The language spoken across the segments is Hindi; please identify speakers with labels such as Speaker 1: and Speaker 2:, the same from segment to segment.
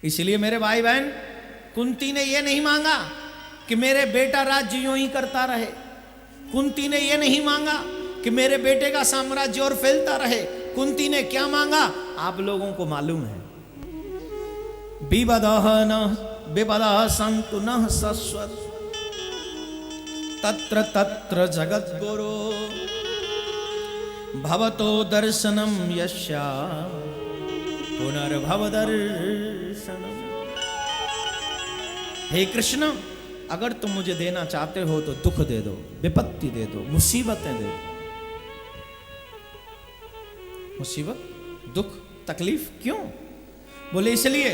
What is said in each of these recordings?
Speaker 1: इसलिए मेरे भाई बहन, कुंती ने यह नहीं मांगा कि मेरे बेटा राज्य यूं ही करता रहे। कुंती ने यह नहीं मांगा कि मेरे बेटे का साम्राज्य और फैलता रहे। कुंती ने क्या मांगा आप लोगों को मालूम है। विबदः न विबदः संतु न सस्वत् तत्र तत्र जगद्गुरो भवतो दर्शनम यस्या पुनर्भव दर्शनम। हे कृष्ण, अगर तुम मुझे देना चाहते हो तो दुख दे दो, विपत्ति दे दो, मुसीबतें दे दो। मुसीबत, दुख, तकलीफ क्यों? बोले इसलिए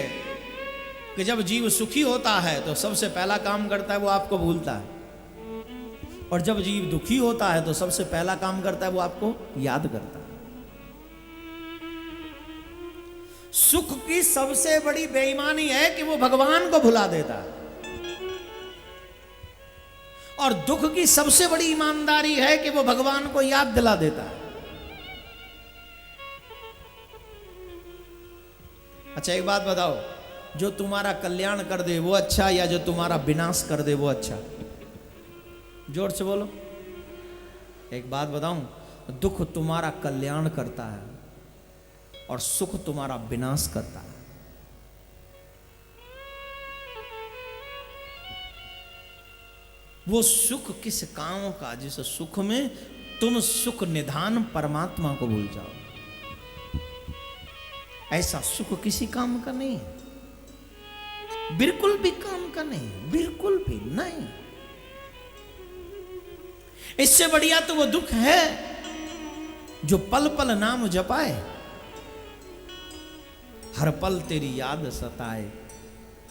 Speaker 1: कि जब जीव सुखी होता है तो सबसे पहला काम करता है वो आपको भूलता है, और जब जीव दुखी होता है तो सबसे पहला काम करता है वो आपको याद करता है। सुख की सबसे बड़ी बेईमानी है कि वो भगवान को भुला देता है, और दुख की सबसे बड़ी ईमानदारी है कि वो भगवान को याद दिला देता है। अच्छा एक बात बताओ, जो तुम्हारा कल्याण कर दे वो अच्छा, या जो तुम्हारा विनाश कर दे वो अच्छा? जोर से बोलो। एक बात बताऊं, दुख तुम्हारा कल्याण करता है और सुख तुम्हारा विनाश करता है। वो सुख किस काम का जिस सुख में तुम सुख निधान परमात्मा को भूल जाओ। ऐसा सुख किसी काम का नहीं है, बिल्कुल भी काम का नहीं, बिल्कुल भी नहीं। इससे बढ़िया तो वो दुख है जो पल पल नाम जपाए, हर पल तेरी याद सताए,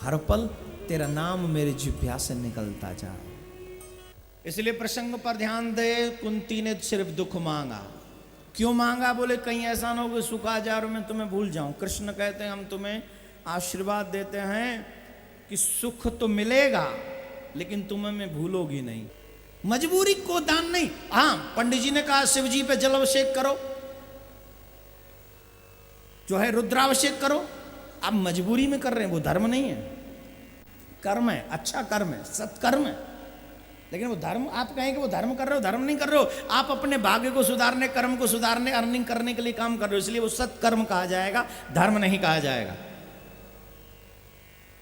Speaker 1: हर पल तेरा नाम मेरे जिह्वा से निकलता जाए। इसलिए प्रसंग पर ध्यान दे। कुंती ने सिर्फ दुख मांगा। क्यों मांगा? बोले कहीं ऐसा ना हो कि सुख आ जाए और मैं तुम्हें भूल जाऊं। कृष्ण कहते हैं हम तुम्हें आशीर्वाद देते हैं कि सुख तो मिलेगा लेकिन तुम्हें मैं भूलोगी नहीं। मजबूरी को दान नहीं। हाँ, पंडित जी ने कहा शिव जी पे जलाभिषेक करो, जो है रुद्राभिषेक करो, आप मजबूरी में कर रहे हैं, वो धर्म नहीं है, कर्म है, अच्छा कर्म है, सत्कर्म है। लेकिन वो धर्म, आप कहें कि वो धर्म कर रहे हो, धर्म नहीं कर रहे हो, आप अपने भाग्य को सुधारने, कर्म को सुधारने, अर्निंग करने के लिए काम कर रहे हो, इसलिए वो सत्कर्म कहा जाएगा, धर्म नहीं कहा जाएगा।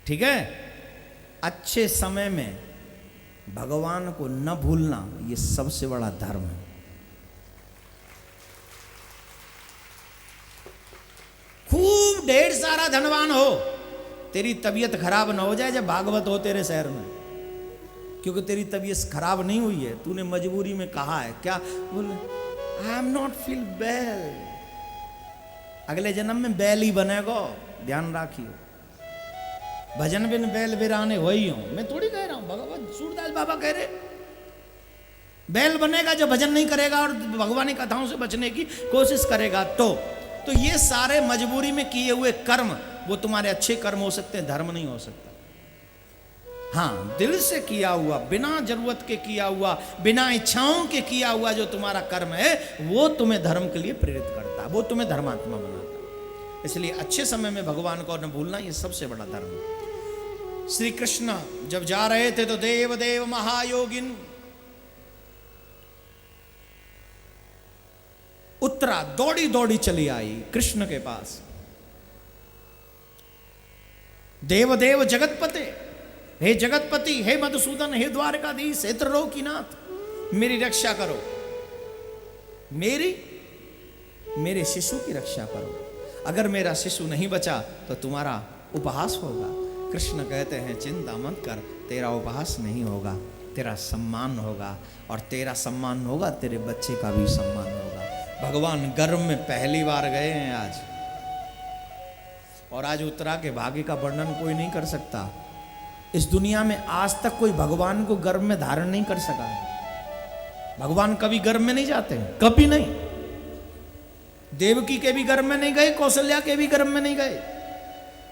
Speaker 1: ठीक है? अच्छे समय में भगवान को न भूलना ये सबसे बड़ा धर्म है। खूब ढेर सारा धनवान हो, तेरी तबीयत खराब ना हो जाए जब भागवत हो तेरे शहर में, क्योंकि तेरी तबीयत खराब नहीं हुई है, तूने मजबूरी में कहा है। क्या बोले? I am not feel well. अगले जन्म में बैल ही बनेगा, ध्यान रखिए। भजन बिन बैल बिराने वही हूं, मैं थोड़ी कह रहा हूं, भगवान सूरदास बाबा कह रहे बैल बनेगा जो भजन नहीं करेगा और भगवानी कथाओं से बचने की कोशिश करेगा। तो ये सारे मजबूरी में किए हुए कर्म वो तुम्हारे अच्छे कर्म हो सकते हैं, धर्म नहीं हो सकता। हाँ, दिल से किया हुआ, बिना जरूरत के किया हुआ, बिना इच्छाओं के किया हुआ जो तुम्हारा कर्म है वो तुम्हें धर्म के लिए प्रेरित करता है, वो तुम्हें धर्मात्मा बनाता है। इसलिए अच्छे समय में भगवान को न भूलना ये सबसे बड़ा धर्म है। श्री कृष्ण जब जा रहे थे तो देव देव महायोगिन उत्तरा दौड़ी दौड़ी चली आई कृष्ण के पास। देव देव जगतपते, हे जगतपति, हे मधुसूदन, हे द्वारकाधीश, हे त्रिलोकीनाथ, मेरी रक्षा करो, मेरे शिशु की रक्षा करो। अगर मेरा शिशु नहीं बचा तो तुम्हारा उपहास होगा। कृष्ण कहते हैं चिंता मत कर, तेरा उपहास नहीं होगा, तेरा सम्मान होगा, और तेरा सम्मान होगा तेरे बच्चे का भी सम्मान होगा। भगवान गर्भ में पहली बार गए हैं आज, और आज उत्तरा के भाग्य का वर्णन कोई नहीं कर सकता। इस दुनिया में आज तक कोई भगवान को गर्भ में धारण नहीं कर सका है। भगवान कभी गर्भ में नहीं जाते हैं, कभी नहीं। देवकी के भी गर्भ में नहीं गए, कौशल्या के भी गर्भ में नहीं गए।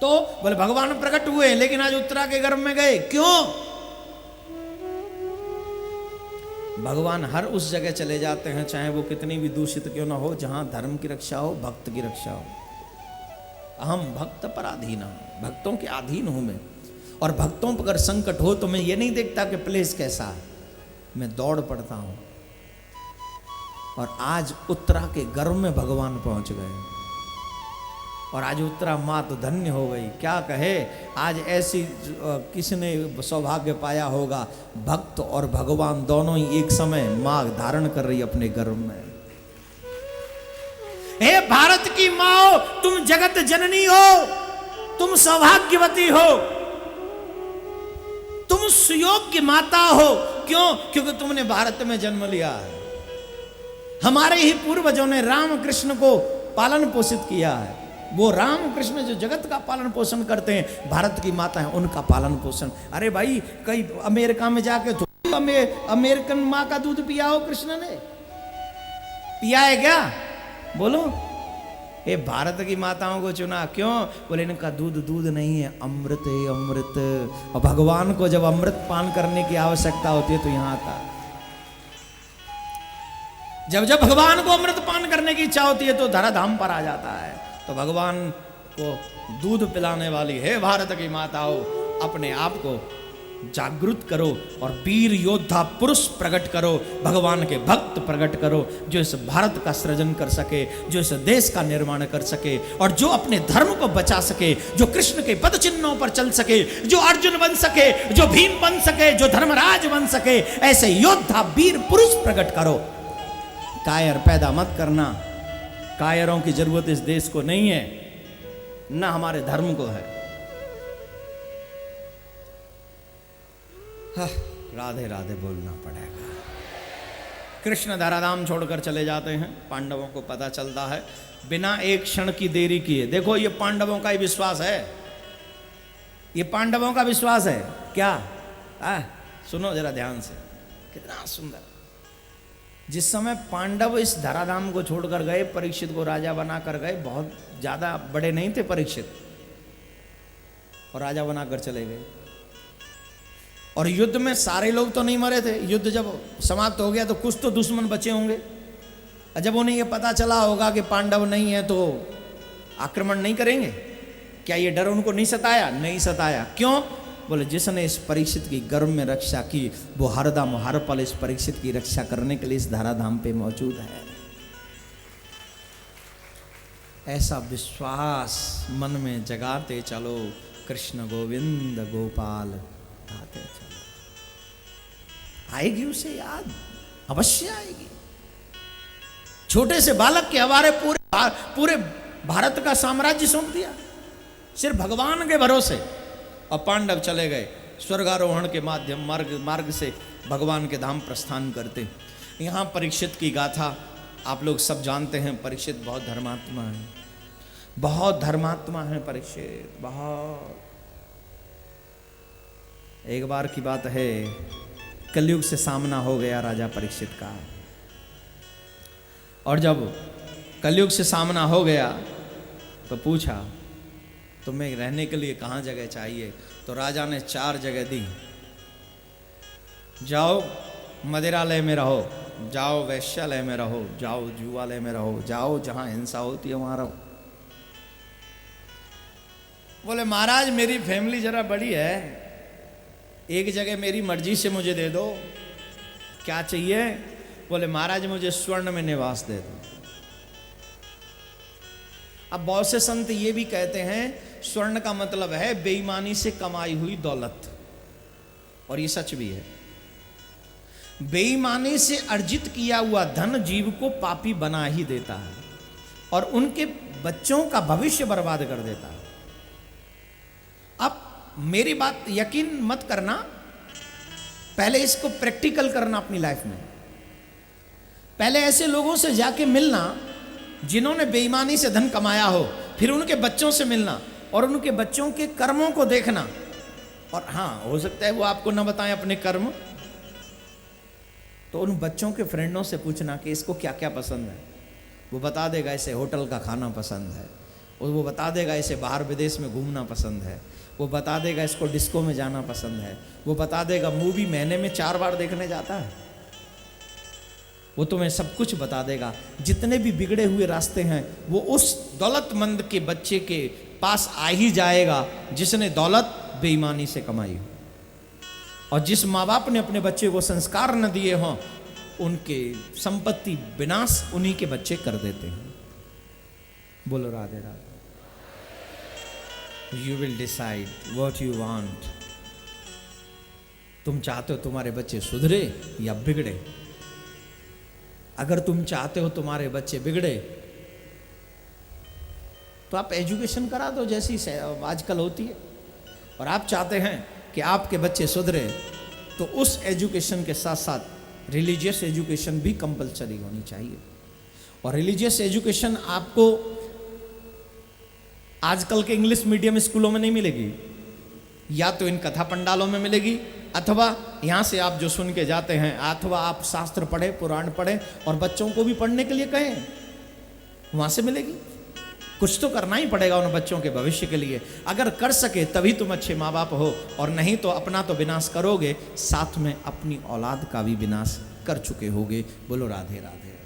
Speaker 1: तो बोले भगवान प्रकट हुए लेकिन आज उत्तरा के गर्भ में गए, क्यों? भगवान हर उस जगह चले जाते हैं चाहे वो कितनी भी दूषित क्यों ना हो, जहां धर्म की रक्षा हो, भक्त की रक्षा हो। अहम भक्त पराधीना, भक्तों के अधीन हूं मैं। और भक्तों पर अगर संकट हो तो मैं ये नहीं देखता कि प्लेस कैसा है, मैं दौड़ पड़ता हूं। और आज उत्तरा के गर्भ में भगवान पहुंच गए, और आज उत्तरा माँ तो धन्य हो गई, क्या कहे। आज ऐसी किसने सौभाग्य पाया होगा, भक्त और भगवान दोनों ही एक समय माँ धारण कर रही अपने गर्भ में। हे भारत की माँ, तुम जगत जननी हो, तुम सौभाग्यवती हो, तुम सुयोग्य माता हो। क्यों? क्योंकि तुमने भारत में जन्म लिया है। हमारे ही पूर्वजों ने राम कृष्ण को पालन पोषित किया है। वो राम कृष्ण जो जगत का पालन पोषण करते हैं, भारत की माता है उनका पालन पोषण। अरे भाई, कई अमेरिका में जाके तो अमेरिकन माँ का दूध पिया हो कृष्ण ने? पिया है क्या? बोलो। ये भारत की माताओं को चुना क्यों? बोले इनका दूध दूध नहीं है, अमृत है, अमृत। और भगवान को जब अमृत पान करने की आवश्यकता होती है तो यहां आता। जब जब भगवान को अमृत पान करने की इच्छा होती है तो धराधाम पर आ जाता है। तो भगवान को दूध पिलाने वाली है भारत की माताओं, अपने आप को जागृत करो और वीर योद्धा पुरुष प्रकट करो, भगवान के भक्त प्रकट करो, जो इस भारत का सृजन कर सके, जो इस देश का निर्माण कर सके, और जो अपने धर्म को बचा सके, जो कृष्ण के पद चिन्हों पर चल सके, जो अर्जुन बन सके, जो भीम बन सके, जो धर्मराज बन सके। ऐसे योद्धा वीर पुरुष प्रकट करो। कायर पैदा मत करना। कायरों की जरूरत इस देश को नहीं है, न हमारे धर्म को है। राधे राधे बोलना पड़ेगा। कृष्ण धराधाम छोड़कर चले जाते हैं। पांडवों को पता चलता है, बिना एक क्षण की देरी किए। देखो, ये पांडवों का ही विश्वास है, ये पांडवों का विश्वास है। क्या? सुनो जरा ध्यान से, कितना सुंदर। जिस समय पांडव इस धराधाम को छोड़कर गए, परीक्षित को राजा बनाकर गए। बहुत ज्यादा बड़े नहीं थे परीक्षित, और राजा बनाकर चले गए। और युद्ध में सारे लोग तो नहीं मरे थे। युद्ध जब समाप्त हो गया तो कुछ तो दुश्मन बचे होंगे। जब उन्हें यह पता चला होगा कि पांडव नहीं है तो आक्रमण नहीं करेंगे। क्या ये डर उनको नहीं सताया? नहीं सताया। क्यों? बोले जिसने इस परीक्षित की गर्भ में रक्षा की, वो हरदम हर पल इस परीक्षित की रक्षा करने के लिए इस धराधाम पे मौजूद है। ऐसा विश्वास मन में जगाते चलो। कृष्ण गोविंद गोपाल गाते चलो। आएगी उसे याद, अवश्य आएगी। छोटे से बालक के हवाले पूरे भारत का साम्राज्य सौंप दिया, सिर्फ भगवान के भरोसे। और पांडव चले गए स्वर्गारोहण के माध्यम मार्ग से भगवान के धाम प्रस्थान करते। यहाँ परीक्षित की गाथा आप लोग सब जानते हैं। परीक्षित बहुत धर्मात्मा है, बहुत धर्मात्मा है परीक्षित, बहुत। एक बार की बात है, कलयुग से सामना हो गया राजा परीक्षित का। और जब कलयुग से सामना हो गया तो पूछा, तुम्हें रहने के लिए कहाँ जगह चाहिए? तो राजा ने 4 जगह दी। जाओ मदिरालय में रहो, जाओ वैश्यालय में रहो, जाओ जुआलय में रहो, जाओ जहाँ हिंसा होती है वहाँ रहो। बोले महाराज मेरी फैमिली जरा बड़ी है, एक जगह मेरी मर्जी से मुझे दे दो। क्या चाहिए? बोले महाराज मुझे स्वर्ण में निवास दे दो। अब बहुत से संत ये भी कहते हैं स्वर्ण का मतलब है बेईमानी से कमाई हुई दौलत, और ये सच भी है। बेईमानी से अर्जित किया हुआ धन जीव को पापी बना ही देता है और उनके बच्चों का भविष्य बर्बाद कर देता है। अब मेरी बात यकीन मत करना, पहले इसको प्रैक्टिकल करना अपनी लाइफ में। पहले ऐसे लोगों से जाके मिलना जिन्होंने बेईमानी से धन कमाया हो, फिर उनके बच्चों से मिलना और उनके बच्चों के कर्मों को देखना। और हाँ, हो सकता है वो आपको न बताएं अपने कर्म, तो उन बच्चों के फ्रेंडों से पूछना कि इसको क्या क्या पसंद है। वो बता देगा इसे होटल का खाना पसंद है, और वो बता देगा इसे बाहर विदेश में घूमना पसंद है, वो बता देगा इसको डिस्को में जाना पसंद है, वो बता देगा मूवी महीने में 4 बार देखने जाता है। वो तुम्हें सब कुछ बता देगा। जितने भी बिगड़े हुए रास्ते हैं वो उस दौलतमंद के बच्चे के पास आ ही जाएगा जिसने दौलत बेईमानी से कमाई हो। और जिस माँ बाप ने अपने बच्चे को संस्कार न दिए हों, उनके संपत्ति विनाश उन्हीं के बच्चे कर देते हैं। बोलो Radhe Radhe. You will decide what you want. तुम चाहते हो तुम्हारे बच्चे सुधरे या बिगड़े? अगर तुम चाहते हो तुम्हारे बच्चे बिगड़े तो आप एजुकेशन करा दो जैसी आजकल होती है। और आप चाहते हैं कि आपके बच्चे सुधरे तो उस एजुकेशन के साथ साथ रिलीजियस एजुकेशन भी कंपलसरी होनी चाहिए। और रिलीजियस एजुकेशन आपको आजकल के इंग्लिश मीडियम स्कूलों में नहीं मिलेगी, या तो इन कथा पंडालों में मिलेगी, अथवा यहाँ से आप जो सुन के जाते हैं, अथवा आप शास्त्र पढ़े, पुराण पढ़े और बच्चों को भी पढ़ने के लिए कहें, वहाँ से मिलेगी। कुछ तो करना ही पड़ेगा उन बच्चों के भविष्य के लिए। अगर कर सके तभी तुम अच्छे माँ बाप हो, और नहीं तो अपना तो विनाश करोगे, साथ में अपनी औलाद का भी विनाश कर चुके होगे। बोलो राधे राधे।